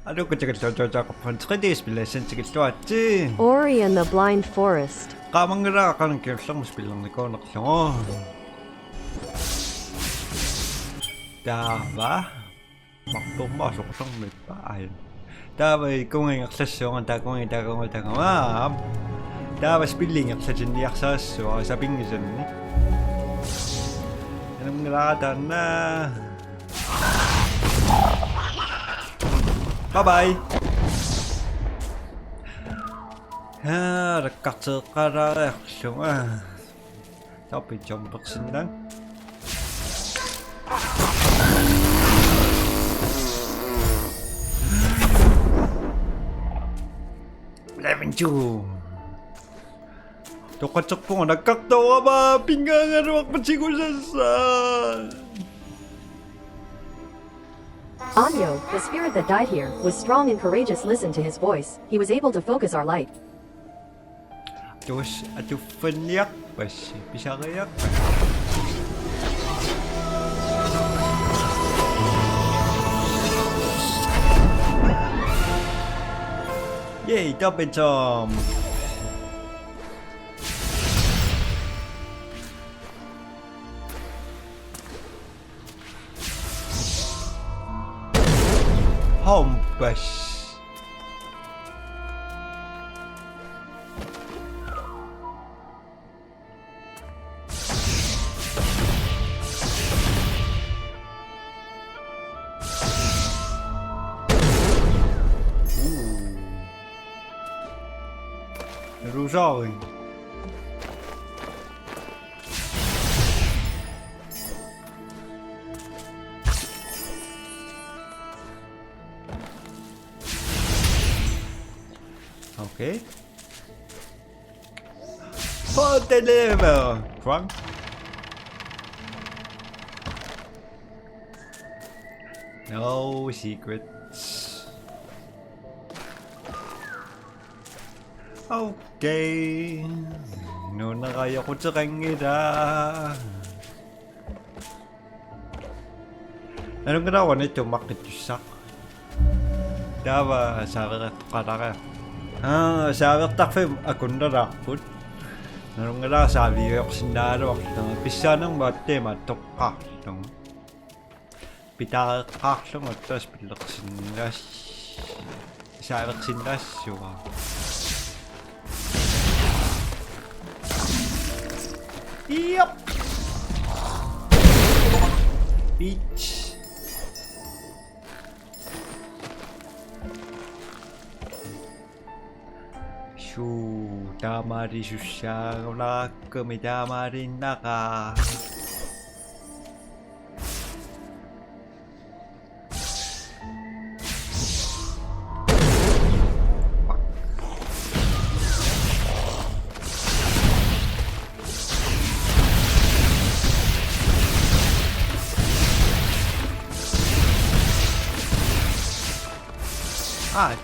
Ano ko 저거 번쩍이 스빌레슨 찍을 줄 왔지? Ori and the Blind Forest. 까망그라 가는 길 쌍무 스빌랑 내거 낙성어. Dava mặc masuk sang may Dava kung ang aksesyon ang kung Dava spilling ang sa jendi aksesyo sa pingisan ni. Anong nilakatan na? Bye-bye! Rakatsekara aksyon Tapi jambak sendang. 레벤주 똑같적 봉어 낙각다와봐 빙강을 막 붙이고 있었어. Anyo, the spirit that died here, was strong and courageous. Listen to his voice. He was able to focus our light. 아주 펀약 맛이 비싸가약. Yay, double jump. Home bus. Rồi. Okay. For the level. Drunk. No secrets. Okay. No na kaya ko sa kanila. Anong ginawa nito? Makitusak. Dava sabi ka. Sabi takfim ako narakot. Anong ginawa sabi ko sinaro ako. Pisa ng bate matokak lang. Pitakak lang at tapos pilaksindas. Sabi sindas yun. Yep. Beach. Shoo, tama rin siya. Wala kami tama rin naka.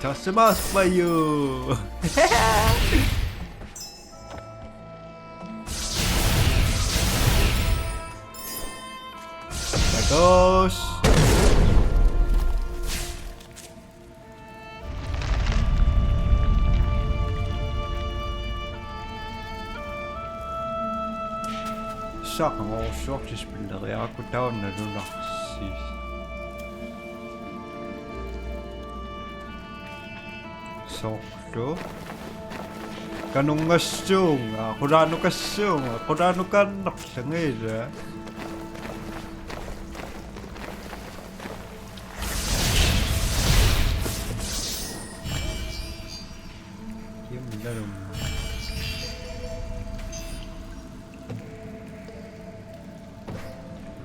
Just for you. Bagus. Sak mau sok sebenarnya aku tahu narunak sih. Sokdo kanong ngasong kurano kasong kurano kanak sangera yung darum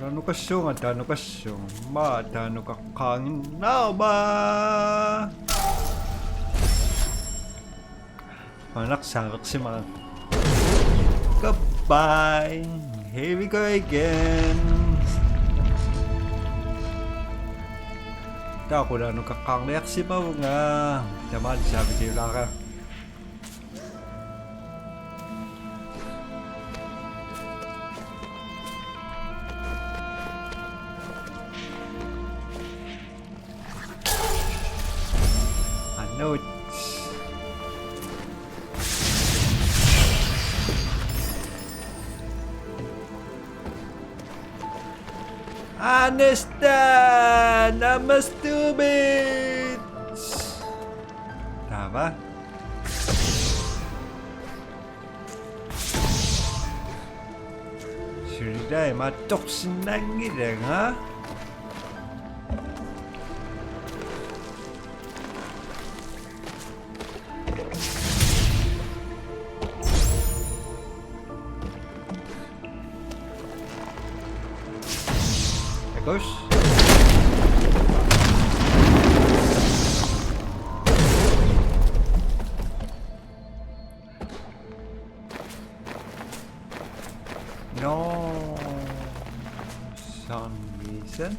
kurano kasong at ano kasong matano kakangin na ba. Naksarak si mga. Goodbye. Here we go again. Ako na nung kakangleak si Mau nga. Naman sabi kayo lang ka. นุษUnderstand I'm a stupid ถามว่าชื่อได้มาตกสินังงี้เด้งฮะGosh. No. Some reason.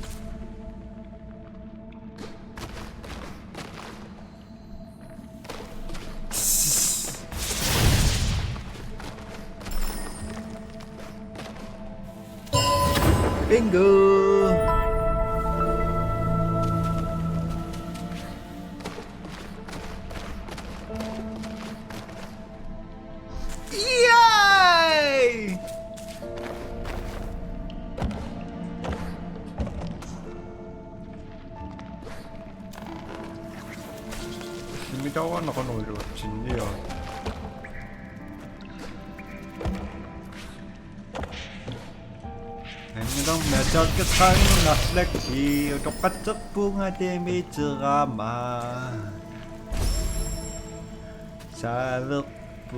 Bingo. Yay! Şimdi de var nakon oluyor şimdi ya. Hanggang medyo katang naslaki 똑같은 bunga 데미지가마 살흑부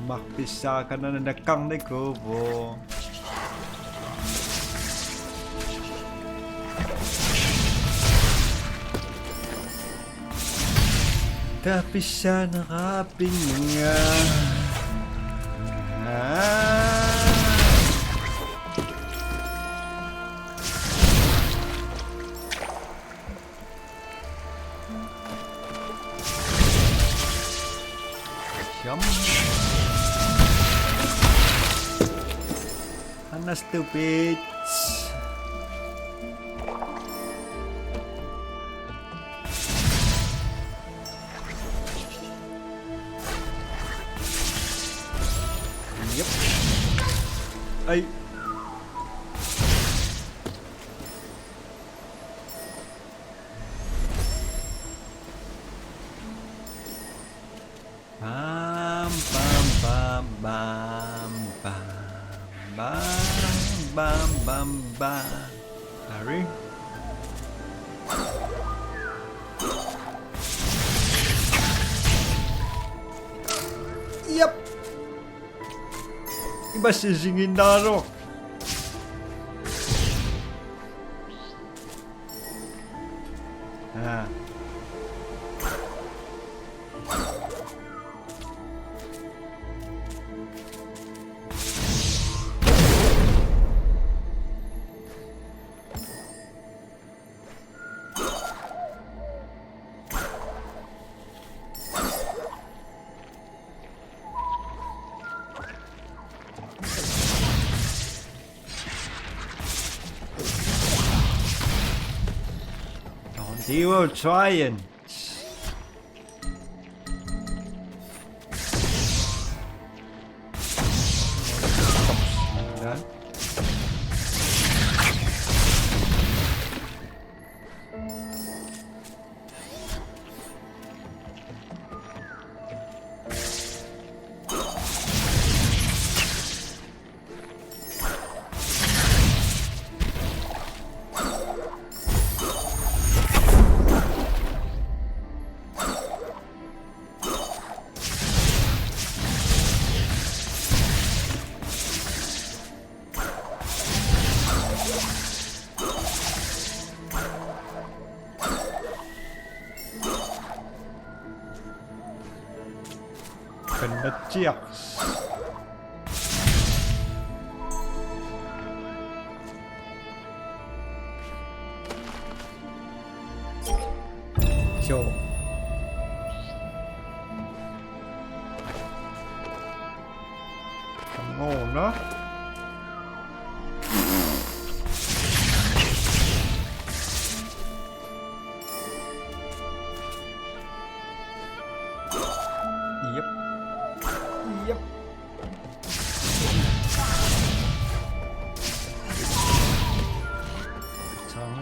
막비싸 가나는 내깡 내 그보 Tapi siya nakapinga Yum Hana stupid Yep. Ay. Bam bam bam bam bam bam bam bam bam. Harry. Yep. Iba sisingin naro. Ah. He will try and Peneciak. Yo. Come on, huh?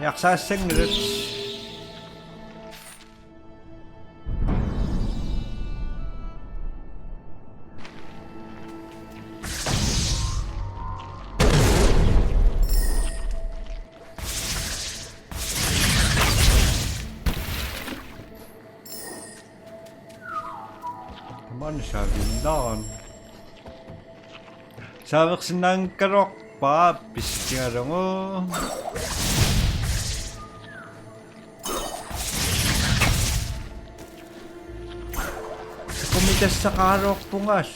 Yaksassangrit. Come siya bindan. Sabak sinang karok pa pisking arongo. Kumitas sa karok pungas.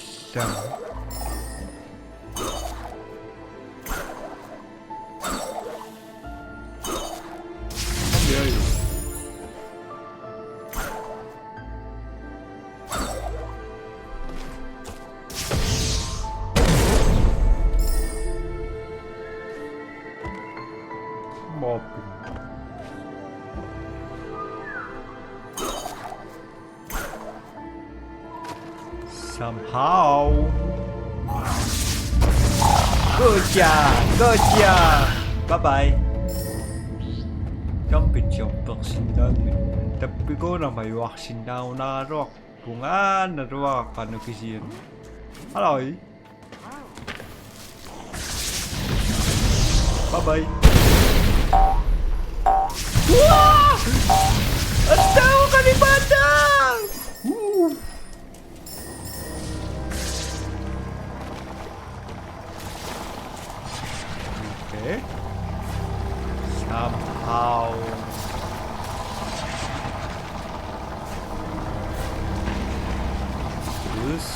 Somehow. Gotcha. Bye-bye. Jumping sindan. Tapi ko na may waksin na unarok. Bunga narwa kano kisiyan. Aloy. Bye-bye. Wah! Ang tao ka ni Bandang! Okay. Somehow. This.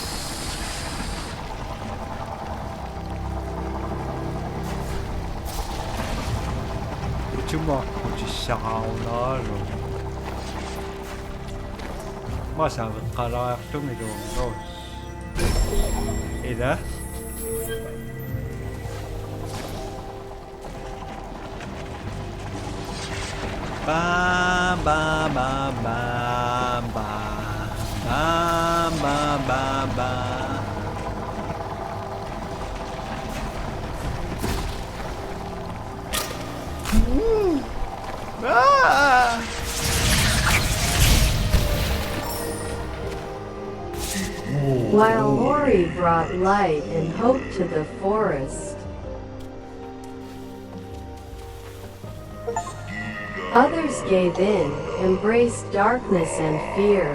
Cuma kunci saunar. Masa karak tu itu terus. Ida. Bam bam bam bam bam bam bam bam bam. Ah! While Ori brought light and hope to the forest, others gave in, embraced darkness and fear.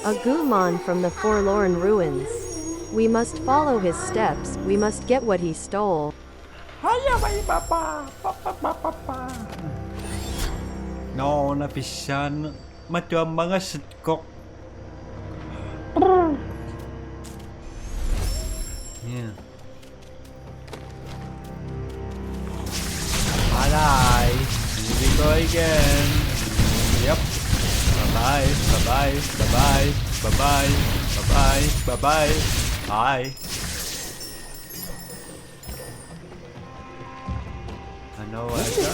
A Gumon from the forlorn ruins. We must follow his steps, we must get what he stole. No, napisan. Matu ang mga sitkok. Yeah. Alay. Here we go again. Yep. Bye-bye. Bye-bye. Bye-bye. Bye-bye. Bye-bye. Bye-bye. Bye. Ano ata?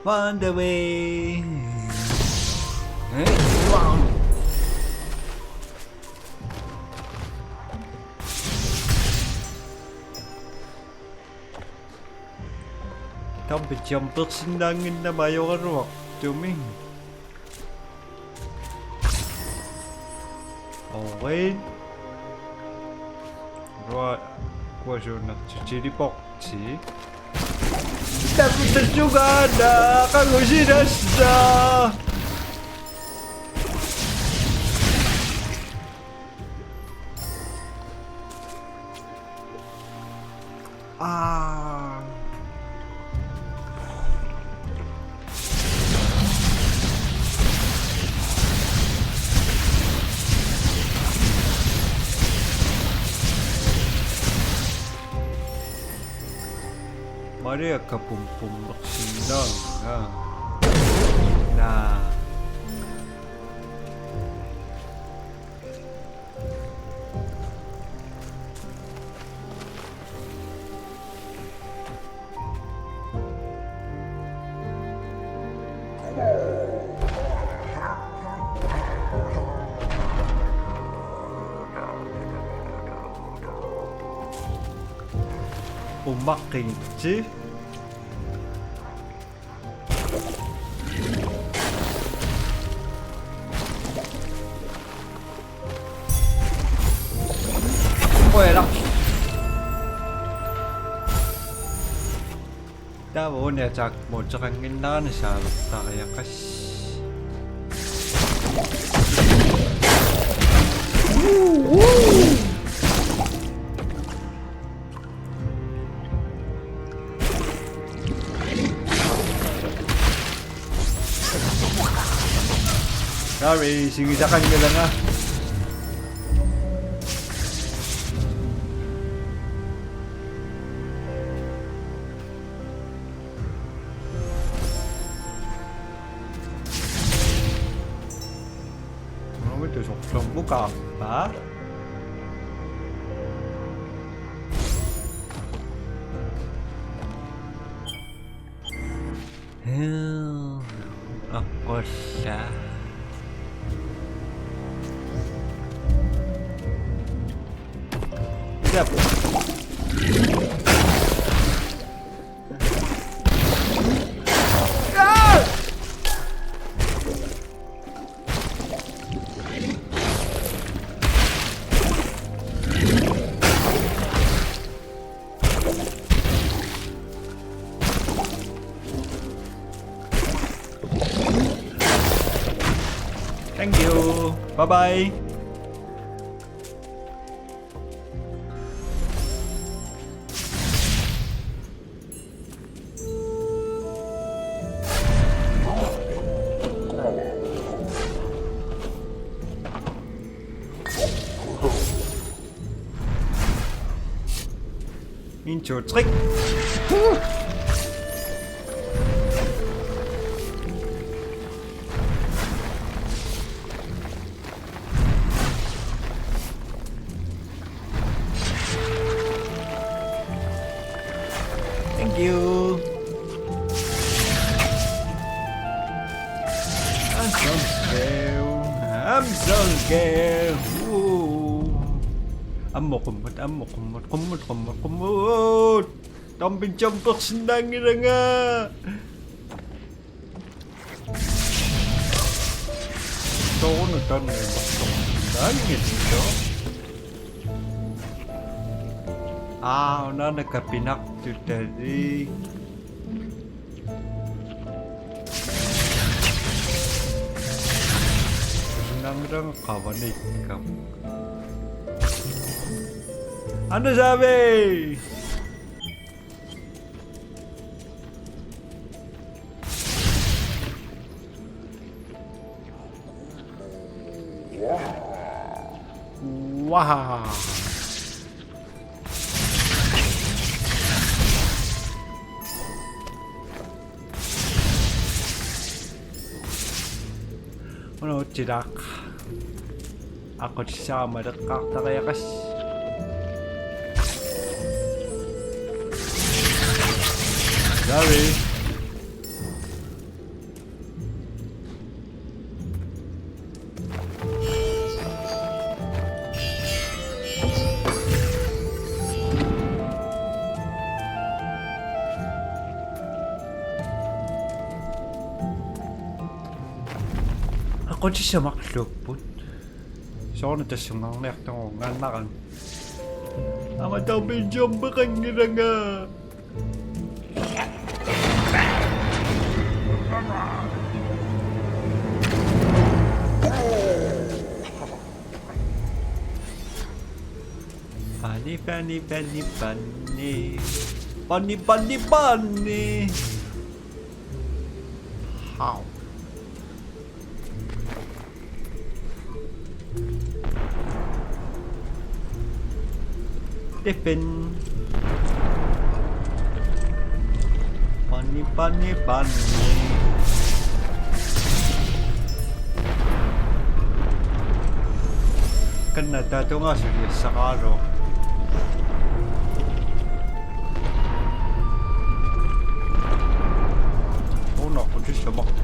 On the way. Hey, wow. Không bị chồng bước sinh đang in na bayo ka ruwak tuming. Okay. Right. Question na chichiripok si. Tapos sa jugada kagusinas na. Ah. Maria kapumpum baksinang na 음악 있지? 뭐해라? 나 오늘 작못 저강긴다는 샤롯다가 약간 Sorry, sinisakan ka lang ah. Ano ito? Soksong buka ba? Ako siya. Yep. Thank you. Bye-bye. Intro trick. Thank you. I'm so scared. Kumut. Dumping jumper senangin na nga. Ito ko nagtanong yung senangin ito. Una nagkapinak to daddy. Senang kawanik ka. Ano sabi? Wow. Ano tidak? Ako siya madakak na kaya kasi. Sorry. Ako siya maklupot. So ano tas yung mga naktong nganakan. Ama daw medyo bakang nila nga. Bunny. How? Tiffin. Bunny. Kan nadato nga siya sa karo. Ako siya maklo.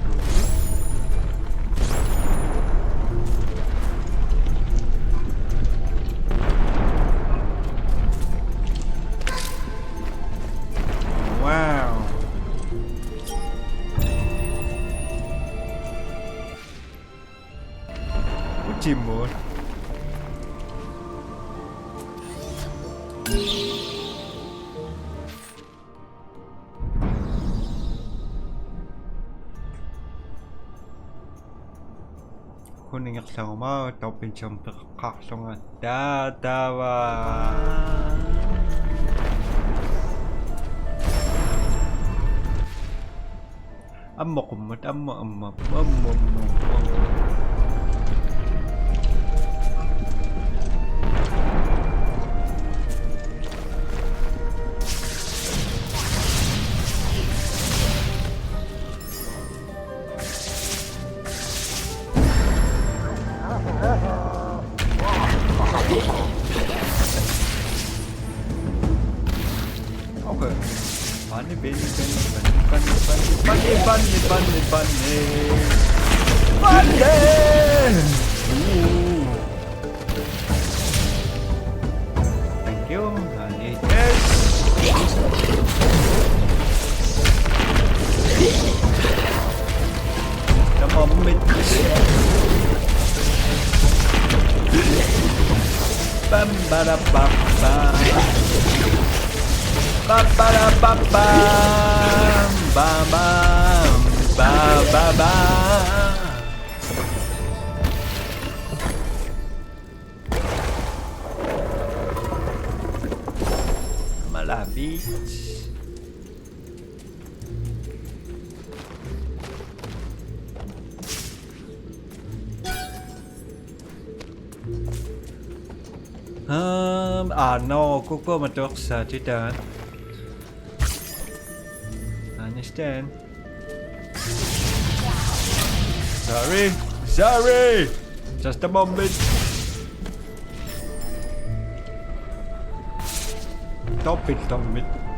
Timur. Kuning yang sama tapi jam berkak sangat dadawa. Amma kummat amma. Okay. Bunny. Ooh. Thank you. I need this. The moment. Bam bada bam bam. Bam bada bam bam. Bam bam. Bam bam bam. Malapit. No, Kuko Matoksa Titan. Understand. Sorry! Just a moment. Stop it.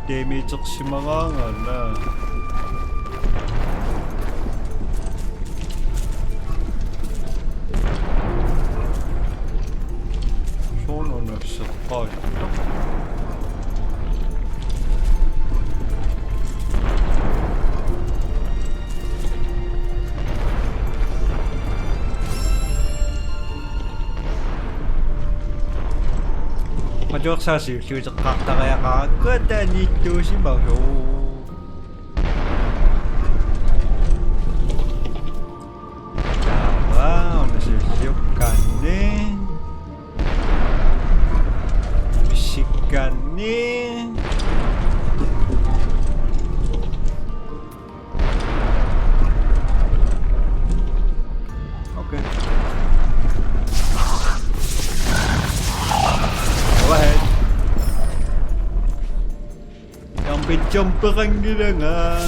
Damage ako si mga na. Sono nagsakay. Majuk sa실 휴적 갔다가 약간 끝다니 조심하요. 와 오늘 시간이 오케이. Go ahead. Sampai jumperan gila nga.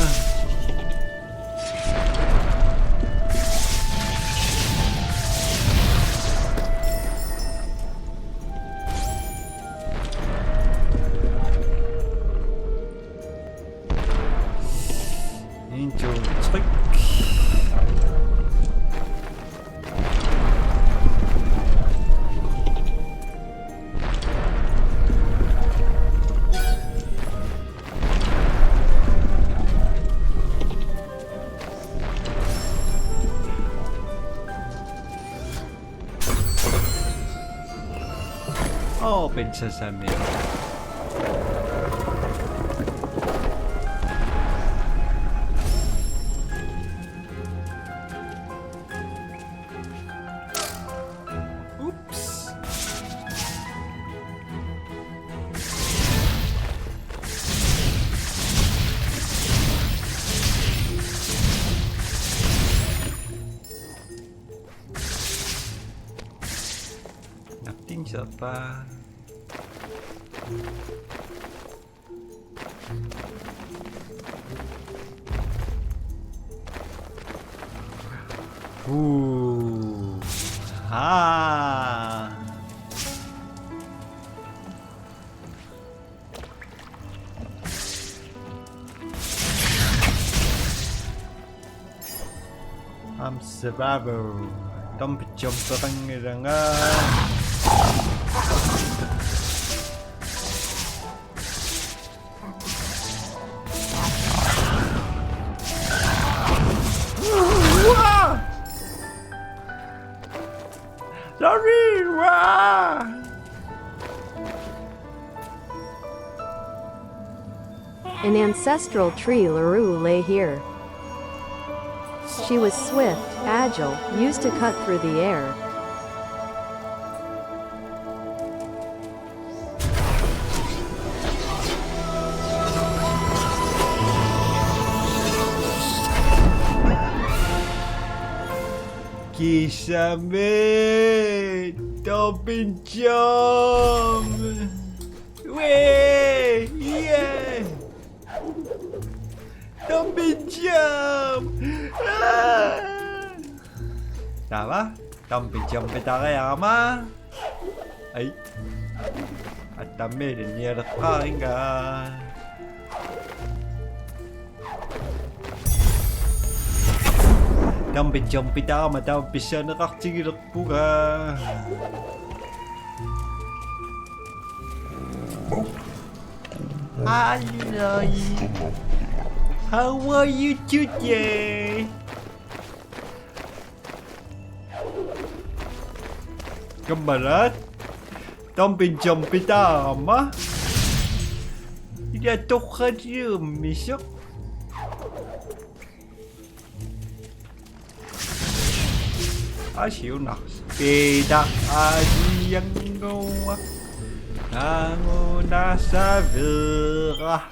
Into trick. Oh, Prinsesa Mia. Oops. Nothing siapa. I'm survivor. Don't be jumping around. An ancestral tree Larue lay here. She was swift, agile, used to cut through the air. Kisame, Dolphin Jump! Way! Yeah! Dolphin Jump! Ah! Tama? Dolphin Jump tayo ama? Ay! At dami rin niya nakain ka. Dumpi tama, dumpi siya nakaktigilak po ka. Hello. How are you today? Kamarat? Dumpi tama? Ito ka rin, misok. Asyik nak sepeda aji yang gua Nangu nasa verah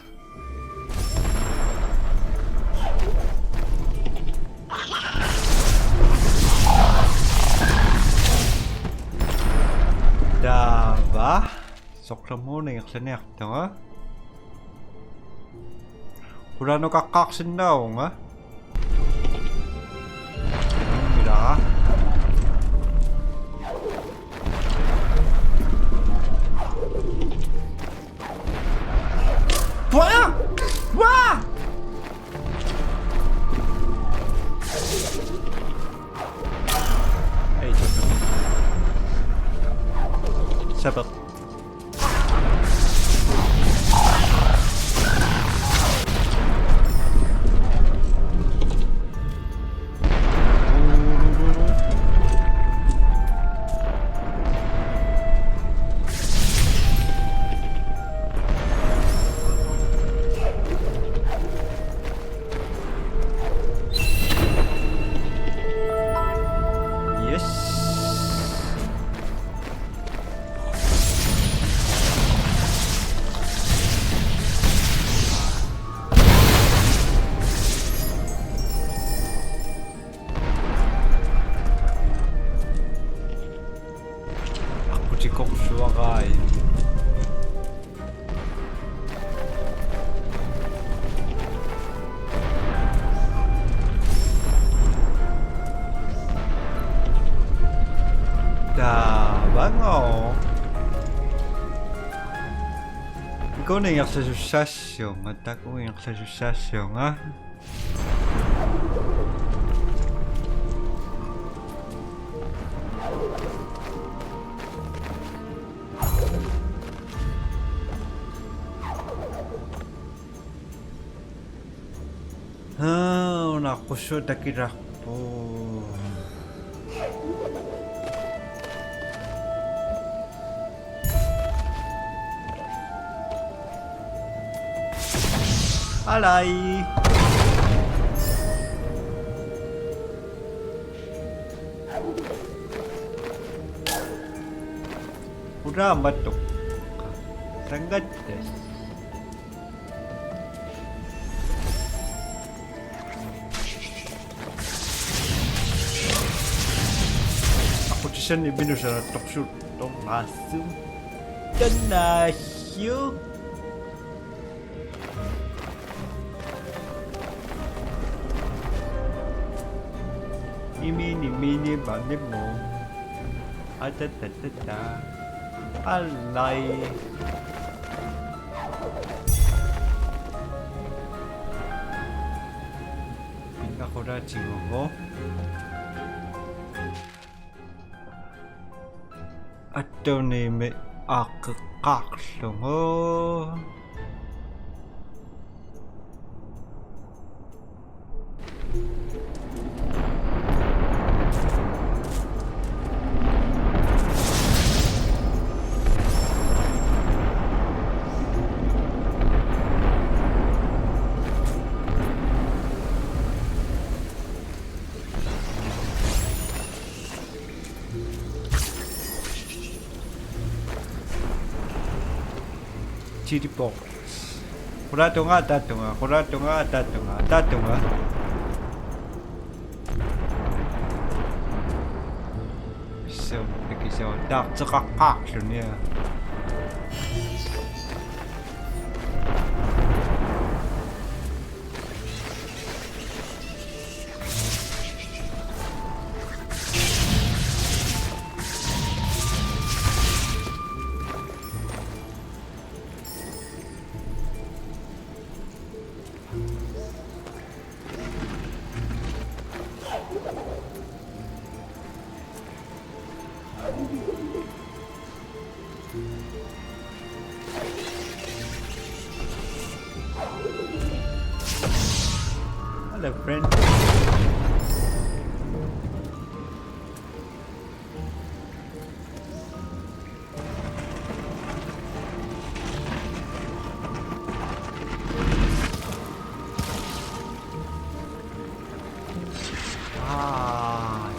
Dava Sok mo na yung sanek to ha Wala no kakaksin daw nga Mira Wah! Wah! Hey, Sabak. Ikaw na yung exercisasyon at ako yung exercisasyon ha nakusod na kirakpo Alay! Udah batuk. Sangat des. Ako siya ni Bino sa toksut tong asum. Tanasyo. Mini bani mo Atatata Alay Pinakura chigo mo Ato ni me akakakso mo City Box. Kuratunga, tatunga. So, so dark tsakakak yun niya. Hello, friend.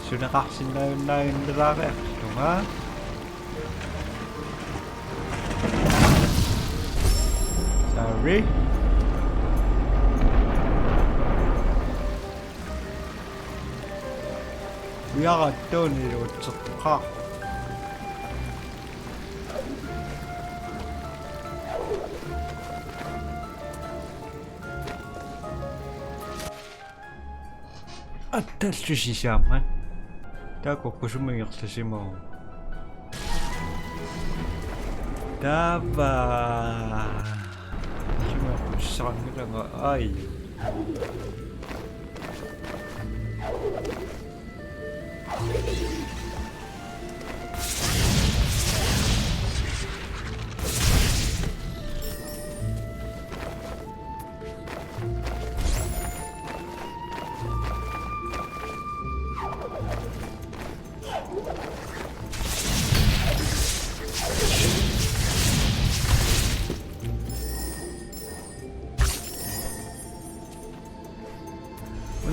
Sudah kasih lain drake. Tunga. Sorry. 위아가 떠내려 척하. 주시시야만. 다고 고수명이 없으시모. 다바. 지금 고수상이라가 아이.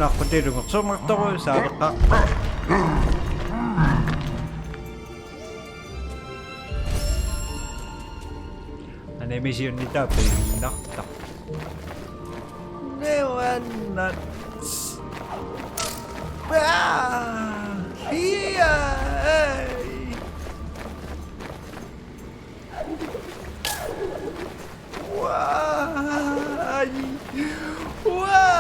Aku tidur sama terus ada Ane mission ni tapi nak tak. Newan nak. Wah, iya. Wah, wah.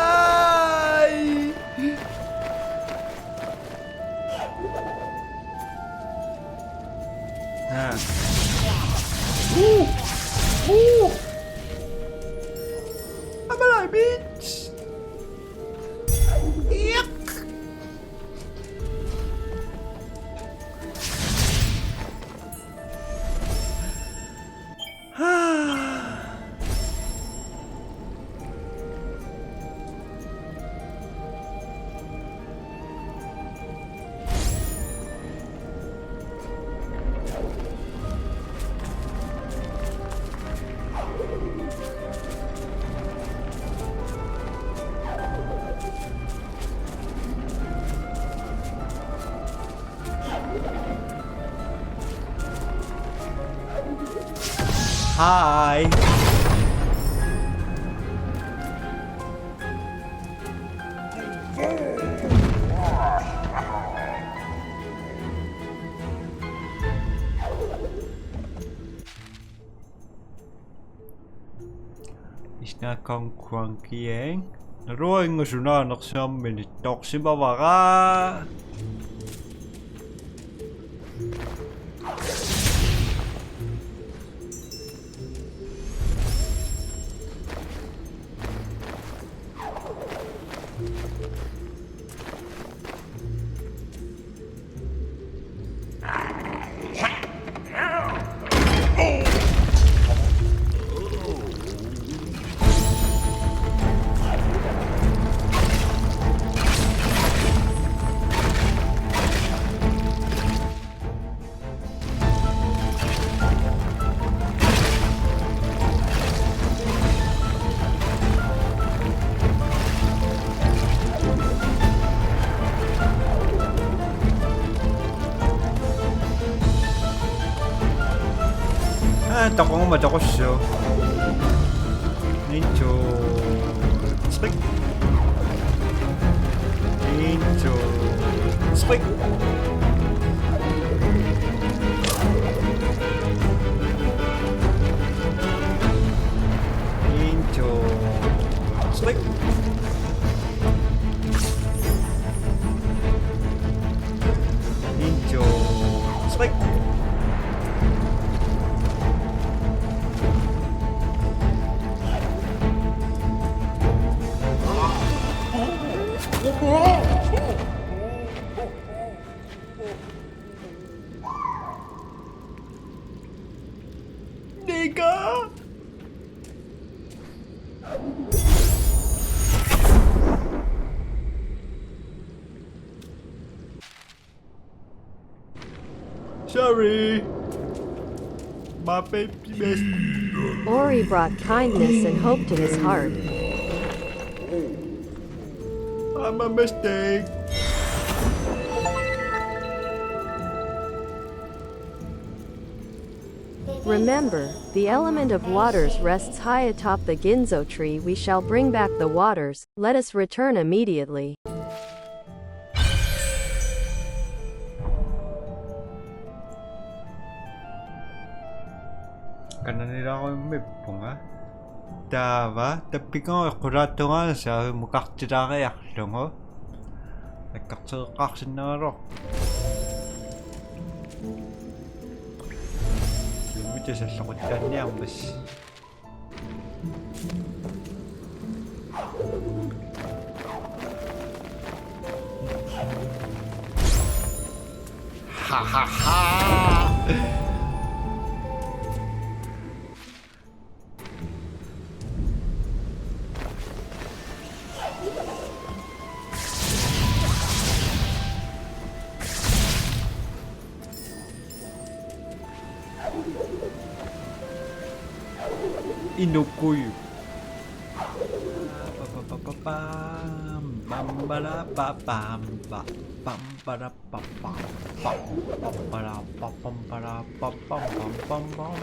Nah. Apa lagi, bitch? Yak. Hi. Isna kong kwang kieng. Naroy nga suna naksam minitok si babaka. Takong matako siya. Spring. Into spring. Into spring. Into spring. 네가 Sorry, my baby best. Ori brought kindness and hope to his heart. I'm a mistake. Remember, the element of waters rests high atop the Ginzo tree. We shall bring back the waters. Let us return immediately. Kananira ako yung may punga. Tava, tapi ko kuratungan sa mukaktira kaya lungo. Nagkaksin na ro. Lumit sa sakutan niya mas. Ha ha ha. Inukuy. Pam bambara pam pam para pam pam para pam para pam pam pam.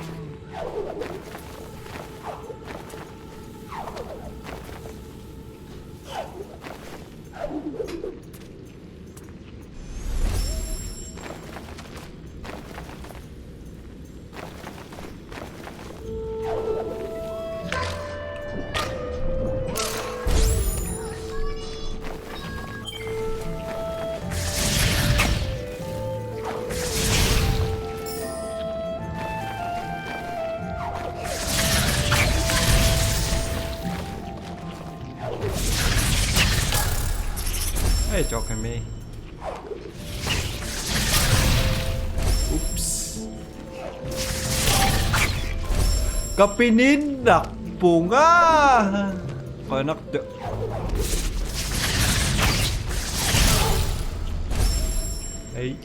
Hey, joking me. Oops. Kapinindak bunga. Panak de. Hey.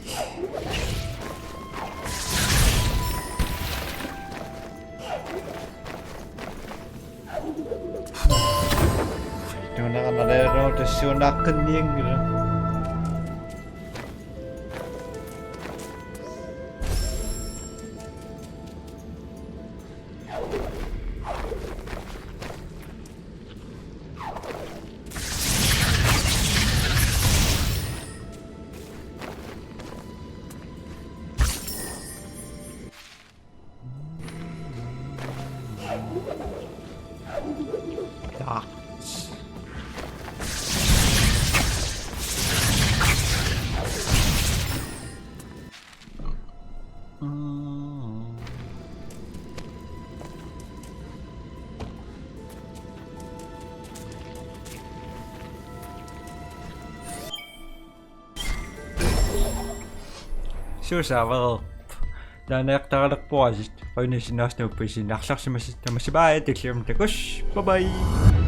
Ito na ka nalero, tapos yun nakanyang gano'n. Ducks. Sure, well, dan ektarlik po. Pag nasinasnaw po sinaksak si Masibay, tiklir mo takush. Bye-bye!